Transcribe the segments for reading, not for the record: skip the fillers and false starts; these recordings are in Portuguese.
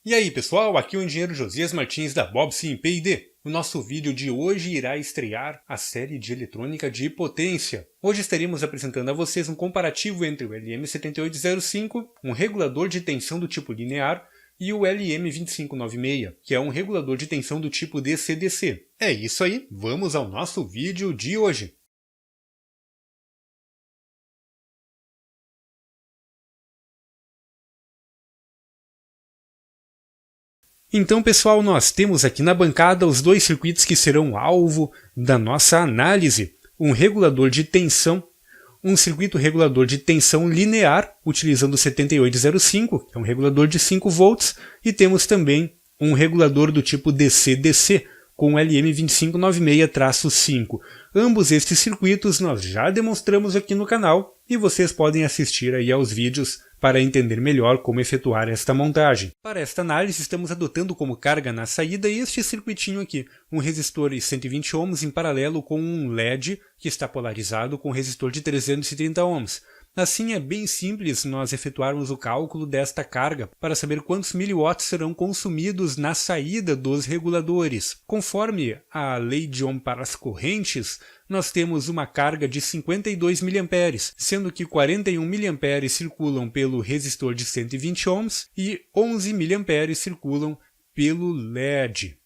E aí pessoal, aqui é o engenheiro Josias Martins da Bobsim P&D. O nosso vídeo de hoje irá estrear a série de eletrônica de potência. Hoje estaremos apresentando a vocês um comparativo entre o LM7805, um regulador de tensão do tipo linear, e o LM2596, que é um regulador de tensão do tipo DC-DC. É isso aí, vamos ao nosso vídeo de hoje. Então pessoal, nós temos aqui na bancada os dois circuitos que serão alvo da nossa análise. Um regulador de tensão, um circuito regulador de tensão linear, utilizando o 7805, que é um regulador de 5 volts, e temos também um regulador do tipo DC-DC, com o LM2596-5. Ambos estes circuitos nós já demonstramos aqui no canal, e vocês podem assistir aí aos vídeos para entender melhor como efetuar esta montagem. Para esta análise, estamos adotando como carga na saída este circuitinho aqui, um resistor de 120 ohms em paralelo com um LED que está polarizado com um resistor de 330 ohms. Assim é bem simples nós efetuarmos o cálculo desta carga para saber quantos miliwatts serão consumidos na saída dos reguladores. Conforme a lei de Ohm para as correntes, nós temos uma carga de 52 mA, sendo que 41 mA circulam pelo resistor de 120 ohms e 11 mA circulam pelo LED.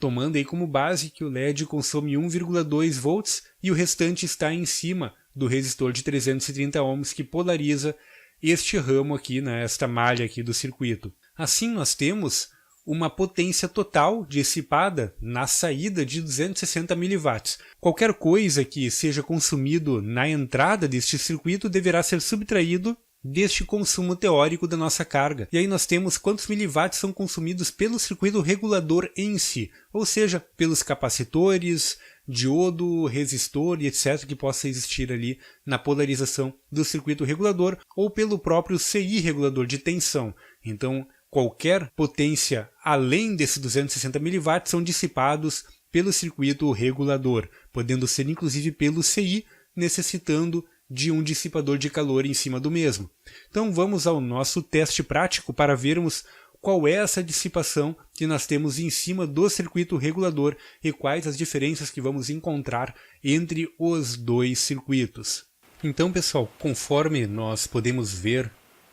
Tomando aí como base que o LED consome 1,2 volts e o restante está em cima do resistor de 330 ohms que polariza este ramo aqui, esta malha aqui do circuito. Assim nós temos uma potência total dissipada na saída de 260 mW. Qualquer coisa que seja consumido na entrada deste circuito deverá ser subtraído deste consumo teórico da nossa carga. E aí nós temos quantos miliwatts são consumidos pelo circuito regulador em si, ou seja, pelos capacitores, diodo, resistor e etc. que possa existir ali na polarização do circuito regulador, ou pelo próprio CI regulador de tensão. Então, qualquer potência além desses 260 mW são dissipados pelo circuito regulador, podendo ser inclusive pelo CI, necessitando de um dissipador de calor em cima do mesmo. Então vamos ao nosso teste prático para vermos qual é essa dissipação que nós temos em cima do circuito regulador e quais as diferenças que vamos encontrar entre os dois circuitos. Então pessoal, conforme nós podemos ver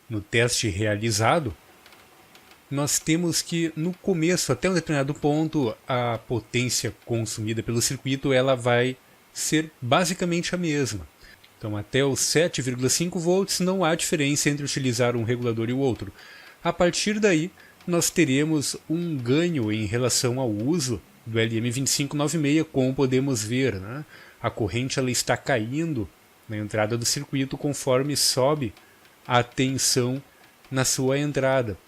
no teste realizado, nós temos que no começo, até um determinado ponto, a potência consumida pelo circuito ela vai ser basicamente a mesma. Então até os 7,5 volts não há diferença entre utilizar um regulador e o outro. A partir daí nós teremos um ganho em relação ao uso do LM2596, como podemos ver, A corrente ela está caindo na entrada do circuito conforme sobe a tensão na sua entrada.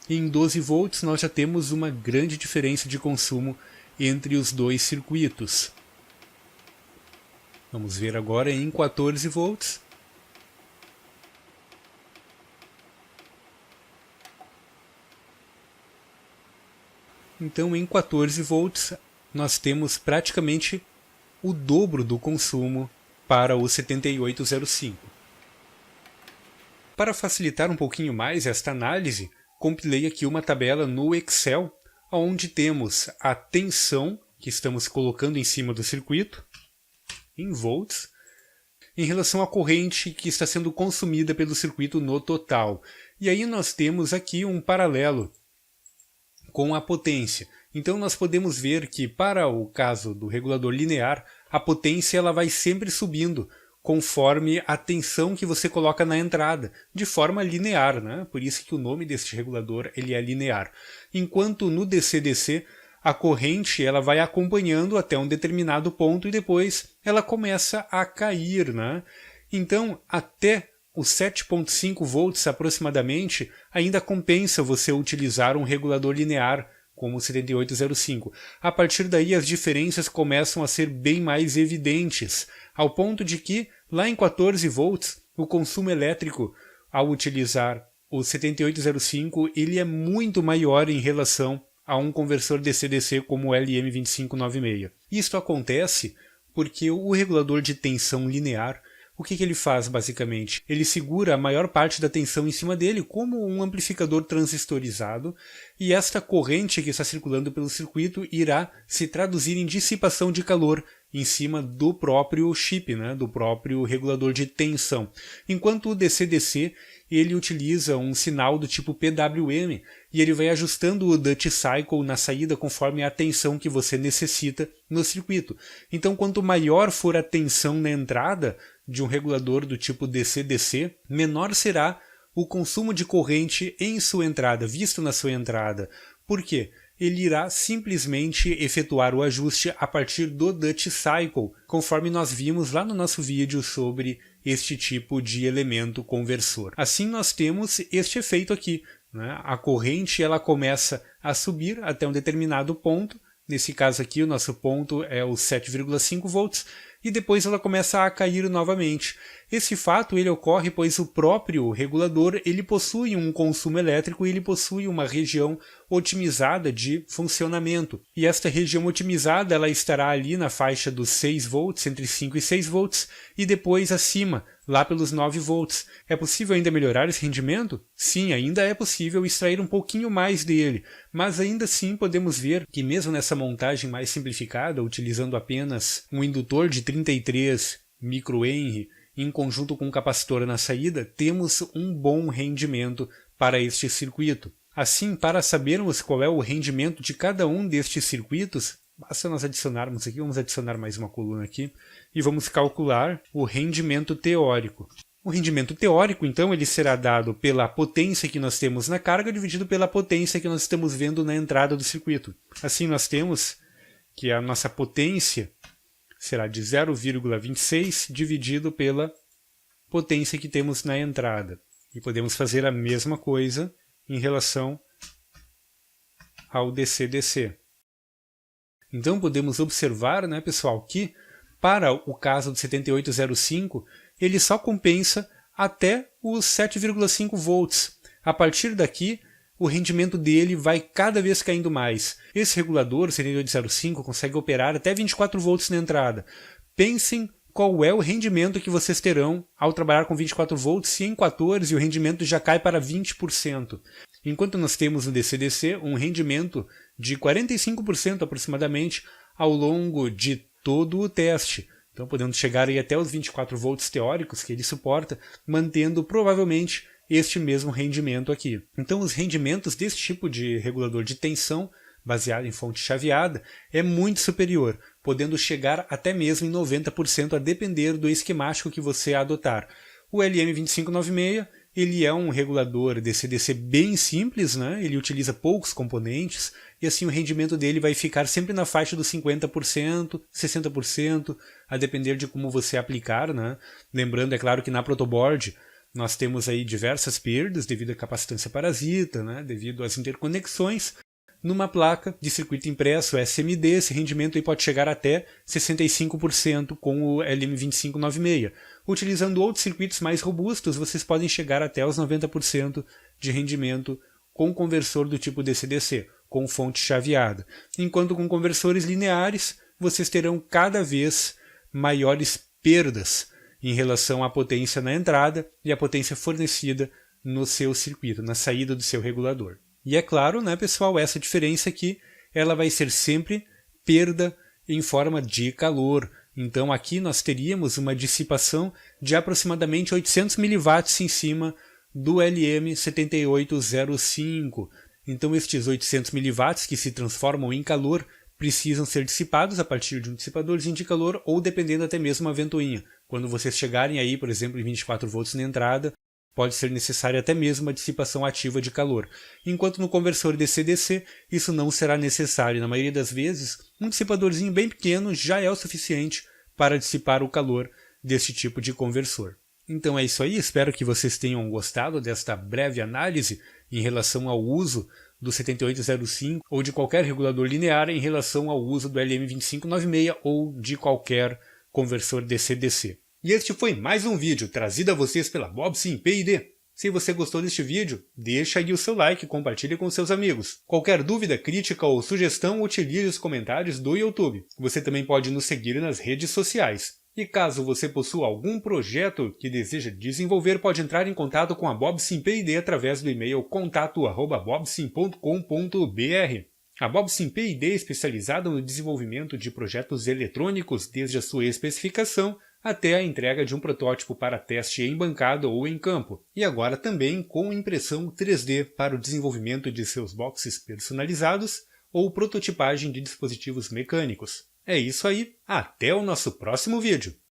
Em 12 volts nós já temos uma grande diferença de consumo entre os dois circuitos. Vamos ver agora em 14 volts. Então em 14 volts nós temos praticamente o dobro do consumo para o 7805. Para facilitar um pouquinho mais esta análise, compilei aqui uma tabela no Excel, onde temos a tensão que estamos colocando em cima do circuito, em volts, em relação à corrente que está sendo consumida pelo circuito no total. E aí nós temos aqui um paralelo com a potência. Então nós podemos ver que para o caso do regulador linear, a potência ela vai sempre subindo, conforme a tensão que você coloca na entrada, de forma linear, Por isso que o nome deste regulador ele é linear. Enquanto no DC-DC, a corrente ela vai acompanhando até um determinado ponto e depois ela começa a cair, Então, até os 7,5 volts aproximadamente, ainda compensa você utilizar um regulador linear, como o 7805. A partir daí as diferenças começam a ser bem mais evidentes, ao ponto de que, lá em 14 volts, o consumo elétrico, ao utilizar o 7805, ele é muito maior em relação a um conversor DC-DC como o LM2596. Isto acontece porque o regulador de tensão linear, o que ele faz basicamente? Ele segura a maior parte da tensão em cima dele como um amplificador transistorizado, e esta corrente que está circulando pelo circuito irá se traduzir em dissipação de calor em cima do próprio chip, né, do próprio regulador de tensão. Enquanto o DC-DC ele utiliza um sinal do tipo PWM e ele vai ajustando o duty cycle na saída conforme a tensão que você necessita no circuito. Então, quanto maior for a tensão na entrada de um regulador do tipo DC-DC, menor será o consumo de corrente em sua entrada, visto na sua entrada. Por quê? Ele irá simplesmente efetuar o ajuste a partir do duty cycle, conforme nós vimos lá no nosso vídeo sobre este tipo de elemento conversor. Assim nós temos este efeito aqui, né? A corrente ela começa a subir até um determinado ponto, nesse caso aqui o nosso ponto é o 7,5 volts, e depois ela começa a cair novamente. Esse fato ele ocorre pois o próprio regulador ele possui um consumo elétrico e ele possui uma região otimizada de funcionamento. E esta região otimizada ela estará ali na faixa dos 6 volts, entre 5 e 6 volts, e depois acima, lá pelos 9 volts. É possível ainda melhorar esse rendimento? Sim, ainda é possível extrair um pouquinho mais dele, mas ainda assim podemos ver que mesmo nessa montagem mais simplificada, utilizando apenas um indutor de 33 microhenry em conjunto com um capacitor na saída, temos um bom rendimento para este circuito. Assim, para sabermos qual é o rendimento de cada um destes circuitos, basta nós adicionarmos aqui, vamos adicionar mais uma coluna aqui, e vamos calcular o rendimento teórico. O rendimento teórico, então, ele será dado pela potência que nós temos na carga dividido pela potência que nós estamos vendo na entrada do circuito. Assim, nós temos que a nossa potência será de 0,26 dividido pela potência que temos na entrada. E podemos fazer a mesma coisa em relação ao DC-DC. Então podemos observar, né, pessoal, que para o caso do 7805, ele só compensa até os 7,5 volts. A partir daqui, o rendimento dele vai cada vez caindo mais. Esse regulador, o 7805, consegue operar até 24 volts na entrada. Pensem qual é o rendimento que vocês terão ao trabalhar com 24 volts se em 14 o rendimento já cai para 20%. Enquanto nós temos no DC-DC um rendimento de 45% aproximadamente ao longo de todo o teste. Então podemos chegar aí até os 24 volts teóricos que ele suporta, mantendo provavelmente este mesmo rendimento aqui. Então os rendimentos desse tipo de regulador de tensão, baseado em fonte chaveada, é muito superior, podendo chegar até mesmo em 90% a depender do esquemático que você adotar. O LM2596 ele é um regulador DC-DC bem simples, né? Ele utiliza poucos componentes e assim o rendimento dele vai ficar sempre na faixa dos 50%, 60%, a depender de como você aplicar, né? Lembrando, é claro, que na protoboard nós temos aí diversas perdas devido à capacitância parasita, né? Devido às interconexões. Numa placa de circuito impresso SMD, esse rendimento aí pode chegar até 65% com o LM2596. Utilizando outros circuitos mais robustos, vocês podem chegar até os 90% de rendimento com conversor do tipo DC-DC, com fonte chaveada. Enquanto com conversores lineares, vocês terão cada vez maiores perdas em relação à potência na entrada e à potência fornecida no seu circuito, na saída do seu regulador. E é claro, né, pessoal, essa diferença aqui, ela vai ser sempre perda em forma de calor. Então aqui nós teríamos uma dissipação de aproximadamente 800 mW em cima do LM7805. Então estes 800 mW que se transformam em calor precisam ser dissipados a partir de um dissipadorzinho de calor ou dependendo até mesmo uma ventoinha. Quando vocês chegarem aí, por exemplo, em 24 volts na entrada, pode ser necessária até mesmo uma dissipação ativa de calor. Enquanto no conversor DC-DC, isso não será necessário. Na maioria das vezes, um dissipadorzinho bem pequeno já é o suficiente para dissipar o calor deste tipo de conversor. Então é isso aí, espero que vocês tenham gostado desta breve análise em relação ao uso do 7805 ou de qualquer regulador linear em relação ao uso do LM2596 ou de qualquer conversor DC-DC. E este foi mais um vídeo trazido a vocês pela Bobsim PID. Se você gostou deste vídeo, deixa aí o seu like e compartilhe com seus amigos. Qualquer dúvida, crítica ou sugestão, utilize os comentários do YouTube. Você também pode nos seguir nas redes sociais. E caso você possua algum projeto que deseja desenvolver, pode entrar em contato com a Bobsim P&D através do e-mail contato@bobsim.com.br. A Bobsim P&D é especializada no desenvolvimento de projetos eletrônicos desde a sua especificação até a entrega de um protótipo para teste em bancada ou em campo, e agora também com impressão 3D para o desenvolvimento de seus boxes personalizados ou prototipagem de dispositivos mecânicos. É isso aí, até o nosso próximo vídeo!